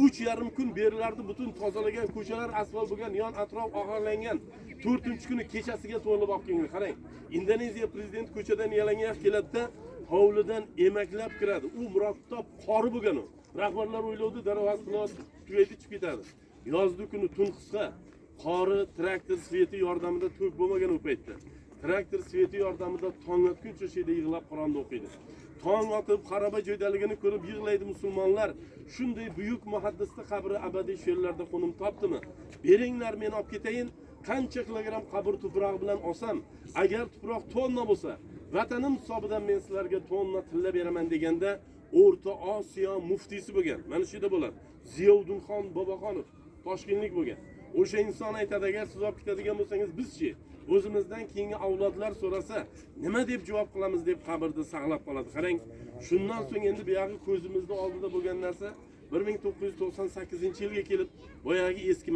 3,5 kun berilardi butun tozalagan ko'chalar asfalt bo'lgan, yon atrof og'irlangan. 4-kuni kechasiga to'lib olganlar. Qarang, Indoneziya prezidenti ko'chadan yalang'och keladi-da, hovlidan emaklab kiradi. U murattab qori bo'lgan u. Rahbarlar o'ylovdi, darvoz bilan tugaydi chiqib ketadi. Yozdi kuni tun qisqa, qori traktor sveti yordamida to'k bo'lmagan u paytda. Traktor sveti yordamida tong otguncha sheda yig'lab Qur'onni o'qiydi. Tong otib xaroba joydaligini ko'rib yig'laydi musulmonlar. Shunday buyuk muhaddisning qabri abadiy she'rlarda qo'nim topdimi? Beringlar, men olib ketayin. Qancha kilogramm qabr tuprog'i bilan olsam, agar tuproq tonna bo'lsa, vatanim hisobidan men sizlarga tonna tilla beraman deganda, O'rta Osiyo muftiysi bo'lgan. Mana shu yerda bo'ladi. Ziyovuddinxon Boboxonov Toshkentlik bo'lgan. O'sha inson aytadi, agar siz olib ketadigan bo'lsangiz, bizchi o'zimizdan keyingi avlodlar so'rasa, nima deb javob qilamiz deb qabrda saqlab qoladi. Qarang, shundan so'ng endi bu yoqi ko'zimizning oldida bo'lgan narsa 1998-yilga kelib boyagi eski